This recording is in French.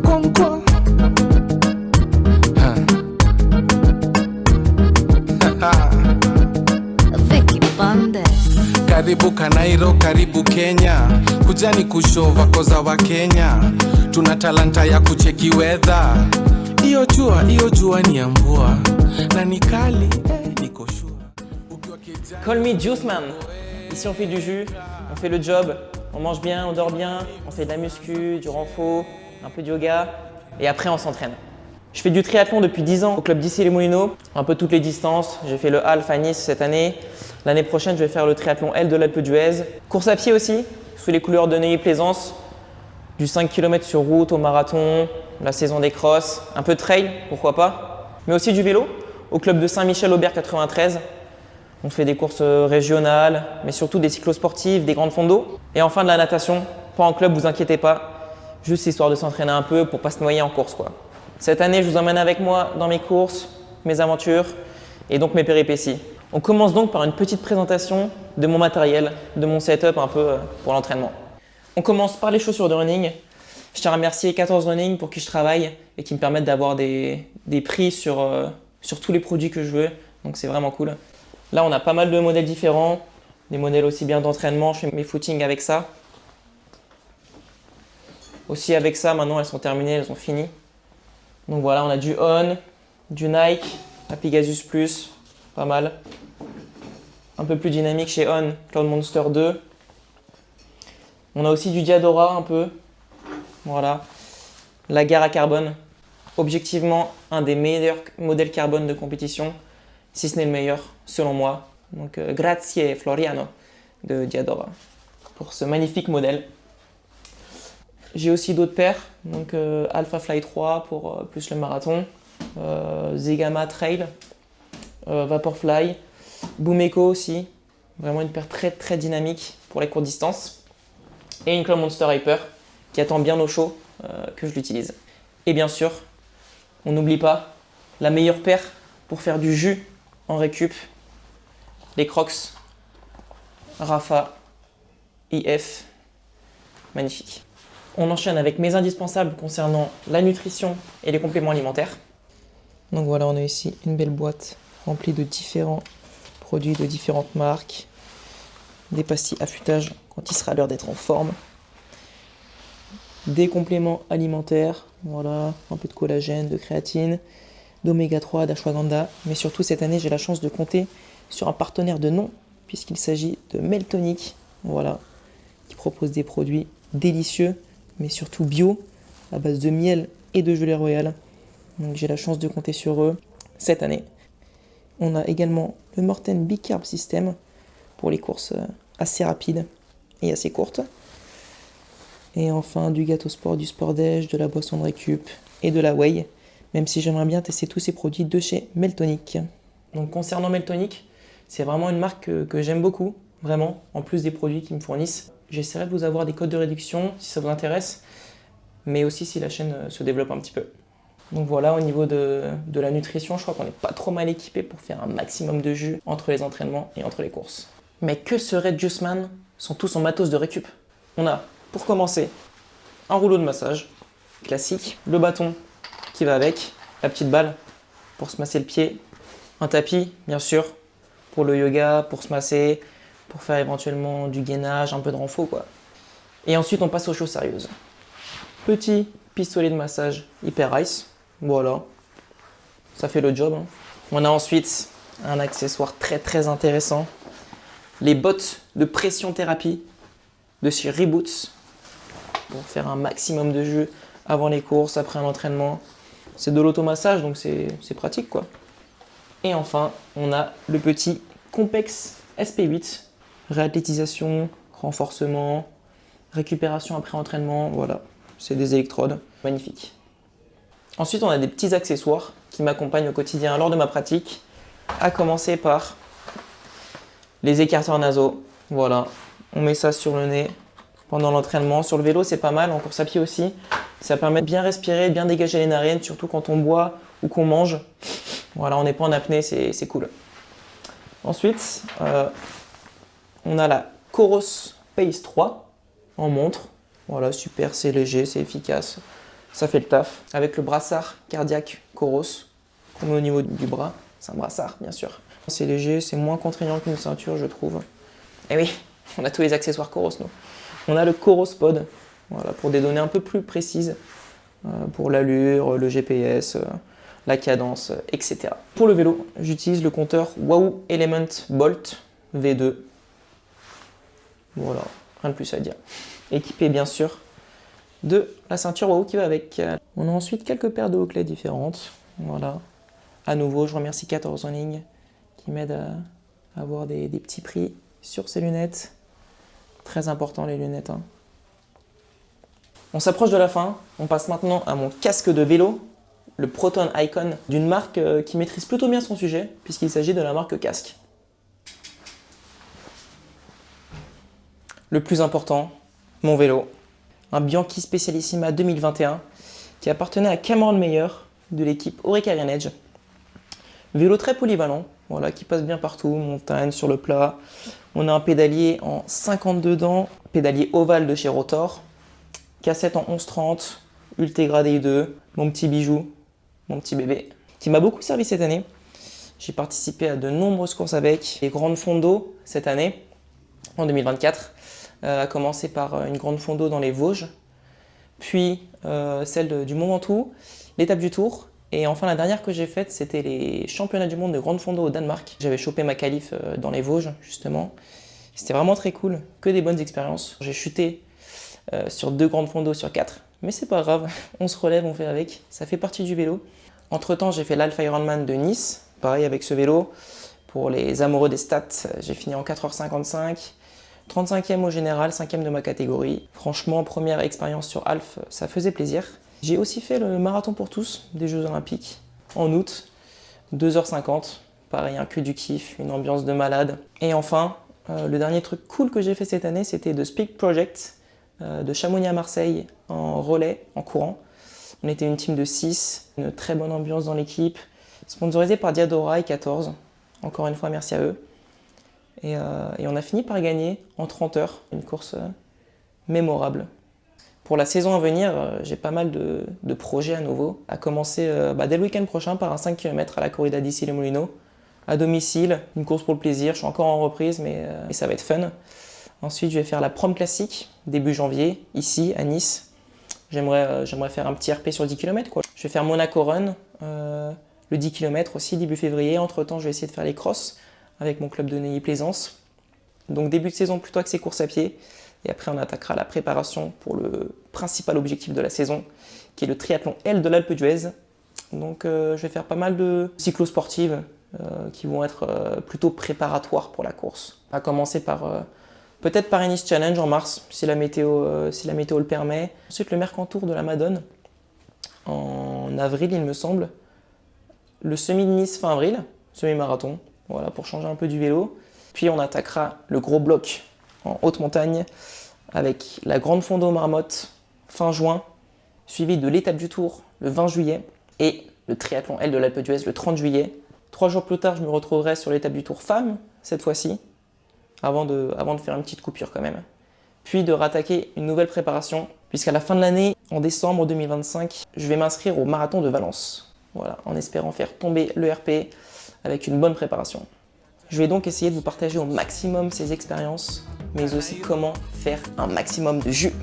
Comme quoi? Vicky Bandes. Karibu Kanairo, karibu Kenya, kujani kushova koza wa Kenya, tuna talanta ya kucheki weather. Iyo jua ni ya mvua na ni kali, niko sure. Call me Juice Man. Ici on fait du jus, on fait le job, on mange bien, on dort bien, on fait de la muscu, du renfo, un peu de yoga et après on s'entraîne. Je fais du triathlon depuis 10 ans au club d'Issy-les-Moulineaux, un peu toutes les distances. J'ai fait le half à Nice cette année. L'année prochaine, je vais faire le triathlon L de l'Alpe d'Huez. Course à pied aussi, sous les couleurs de Neuilly-Plaisance. Du 5 km sur route au marathon, la saison des crosses, un peu de trail, pourquoi pas. Mais aussi du vélo au club de Saint-Michel-Aubert 93. On fait des courses régionales, mais surtout des cyclosportives, des grandes fonds d'eau. Et enfin de la natation, pas en club, vous inquiétez pas. Juste histoire de s'entraîner un peu pour pas se noyer en course, quoi. Cette année, je vous emmène avec moi dans mes courses, mes aventures et donc mes péripéties. On commence donc par une petite présentation de mon matériel, de mon setup un peu pour l'entraînement. On commence par les chaussures de running. Je tiens à remercier 14 Running pour qui je travaille et qui me permettent d'avoir des prix sur tous les produits que je veux. Donc c'est vraiment cool. Là, on a pas mal de modèles différents, des modèles aussi bien d'entraînement. Je fais mes footings avec ça. Aussi avec ça, maintenant elles sont terminées, elles ont fini. Donc voilà, on a du On, du Nike, la Pegasus Plus, pas mal. Un peu plus dynamique chez On, Cloudmonster 2. On a aussi du Diadora un peu. Voilà. La Gara Carbone, objectivement un des meilleurs modèles carbone de compétition, si ce n'est le meilleur selon moi. Donc grazie Floriano de Diadora pour ce magnifique modèle. J'ai aussi d'autres paires, donc Alpha Fly 3 pour plus le marathon, Zegama Trail, Vaporfly, Boomeko aussi, vraiment une paire très très dynamique pour les courtes distances, et une Cloudmonster Hyper qui attend bien au chaud que je l'utilise. Et bien sûr, on n'oublie pas la meilleure paire pour faire du jus en récup, les Crocs Rafa IF, magnifique. On enchaîne avec mes indispensables concernant la nutrition et les compléments alimentaires. Donc voilà, on a ici une belle boîte remplie de différents produits de différentes marques. Des pastilles affûtage quand il sera l'heure d'être en forme. Des compléments alimentaires, voilà, un peu de collagène, de créatine, d'oméga 3, d'ashwagandha. Mais surtout cette année, j'ai la chance de compter sur un partenaire de nom, puisqu'il s'agit de Meltonic, voilà, qui propose des produits délicieux, mais surtout bio, à base de miel et de gelée royale. Donc j'ai la chance de compter sur eux cette année. On a également le Morten Big Carb System pour les courses assez rapides et assez courtes. Et enfin du gâteau sport, du sport déj, de la boisson de récup et de la whey, même si j'aimerais bien tester tous ces produits de chez Meltonic. Donc concernant Meltonic, c'est vraiment une marque que j'aime beaucoup, vraiment, en plus des produits qu'ils me fournissent. J'essaierai de vous avoir des codes de réduction si ça vous intéresse, mais aussi si la chaîne se développe un petit peu. Donc voilà, au niveau de la nutrition, je crois qu'on n'est pas trop mal équipé pour faire un maximum de jus entre les entraînements et entre les courses. Mais que serait Juice Man sans tout son matos de récup? On a, pour commencer, un rouleau de massage classique, le bâton qui va avec, la petite balle pour se masser le pied, un tapis, bien sûr, pour le yoga, pour se masser, pour faire éventuellement du gainage, un peu de renfo, quoi. Et ensuite, on passe aux choses sérieuses. Petit pistolet de massage Hyper Ice, voilà, ça fait le job, hein. On a ensuite un accessoire très très intéressant, les bottes de pression thérapie de chez Reboots, pour faire un maximum de jus avant les courses, après un entraînement. C'est de l'automassage, donc c'est pratique, quoi. Et enfin, on a le petit Compex SP8, réathlétisation, renforcement, récupération après entraînement, voilà, c'est des électrodes, magnifiques. Ensuite, on a des petits accessoires qui m'accompagnent au quotidien lors de ma pratique, à commencer par les écarteurs nasaux, voilà, on met ça sur le nez pendant l'entraînement. Sur le vélo, c'est pas mal, en course à pied aussi, ça permet de bien respirer, de bien dégager les narines, surtout quand on boit ou qu'on mange. Voilà, on n'est pas en apnée, c'est cool. Ensuite, on a la Coros Pace 3 en montre, Voilà, super, c'est léger, c'est efficace, ça fait le taf. Avec le brassard cardiaque Coros, qu'on met au niveau du bras, c'est un brassard bien sûr. C'est léger, c'est moins contraignant qu'une ceinture je trouve. Et oui, on a tous les accessoires Coros nous. On a le Coros Pod, voilà, pour des données un peu plus précises, pour l'allure, le GPS, la cadence, etc. Pour le vélo, j'utilise le compteur Wahoo Element Bolt V2. Voilà, rien de plus à dire. Équipé bien sûr de la ceinture Wahoo qui va avec. On a ensuite quelques paires de hauts-clés différentes. Voilà. À nouveau, je remercie 14 en ligne qui m'aide à avoir des petits prix sur ces lunettes. Très important les lunettes. Hein. On s'approche de la fin. On passe maintenant à mon casque de vélo, le Proton Icon, d'une marque qui maîtrise plutôt bien son sujet, puisqu'il s'agit de la marque Casque. Le plus important, mon vélo, un Bianchi Specialissima 2021 qui appartenait à Cameron Meyer de l'équipe Auricarian Edge. Vélo très polyvalent, voilà, qui passe bien partout, montagne, sur le plat. On a un pédalier en 52 dents, pédalier ovale de chez Rotor, cassette en 11-30, Ultegra Day2, mon petit bijou, mon petit bébé, qui m'a beaucoup servi cette année. J'ai participé à de nombreuses courses avec les grandes fondos cette année, en 2024, à commencer par une grande fondo dans les Vosges, puis celle du Mont Ventoux, l'étape du Tour, et enfin la dernière que j'ai faite, c'était les championnats du monde de grande fondo au Danemark. J'avais chopé ma qualif dans les Vosges, justement. C'était vraiment très cool, que des bonnes expériences. J'ai chuté sur 2 grandes fondos sur 4, mais c'est pas grave, on se relève, on fait avec, ça fait partie du vélo. Entre temps, j'ai fait l'Alpha Ironman de Nice, pareil avec ce vélo. Pour les amoureux des stats, j'ai fini en 4h55, 35e au général, 5e de ma catégorie. Franchement, première expérience sur Alpha, ça faisait plaisir. J'ai aussi fait le marathon pour tous des Jeux Olympiques en août, 2h50. Pareil, un que du kiff, une ambiance de malade. Et enfin, le dernier truc cool que j'ai fait cette année, c'était de Speak Project, de Chamonix à Marseille, en relais, en courant. On était une team de 6, une très bonne ambiance dans l'équipe, sponsorisé par Diadora et 14. Encore une fois, merci à eux. Et on a fini par gagner en 30 heures, une course mémorable. Pour la saison à venir, j'ai pas mal de projets à nouveau, à commencer dès le week-end prochain par un 5 km à la corrida d'Issy les Moulineaux, à domicile, une course pour le plaisir, je suis encore en reprise mais ça va être fun. Ensuite je vais faire la prom classique, début janvier, ici à Nice. J'aimerais faire un petit RP sur 10 km quoi. Je vais faire Monaco Run, le 10 km aussi début février. Entre temps je vais essayer de faire les crosses avec mon club de Neuilly-Plaisance. Donc début de saison plutôt axé course à pied. Et après, on attaquera la préparation pour le principal objectif de la saison, qui est le triathlon L de l'Alpe d'Huez. Donc, je vais faire pas mal de cyclosportives qui vont être plutôt préparatoires pour la course. On va commencer par peut-être Paris-Nice Challenge en mars, si la météo le permet. Ensuite, le Mercantour de la Madone en avril, il me semble. Le semi de Nice fin avril, semi-marathon, voilà, pour changer un peu du vélo. Puis, on attaquera le gros bloc en haute montagne, avec la grande fondo Marmotte fin juin, suivi de l'étape du Tour le 20 juillet et le triathlon L de l'Alpe d'Huez le 30 juillet. 3 jours plus tard, je me retrouverai sur l'étape du Tour Femmes, cette fois-ci, avant de faire une petite coupure quand même. Puis de rattaquer une nouvelle préparation, puisqu'à la fin de l'année, en décembre 2025, je vais m'inscrire au marathon de Valence. Voilà, en espérant faire tomber le RP avec une bonne préparation. Je vais donc essayer de vous partager au maximum ces expériences, mais aussi comment faire un maximum de jus.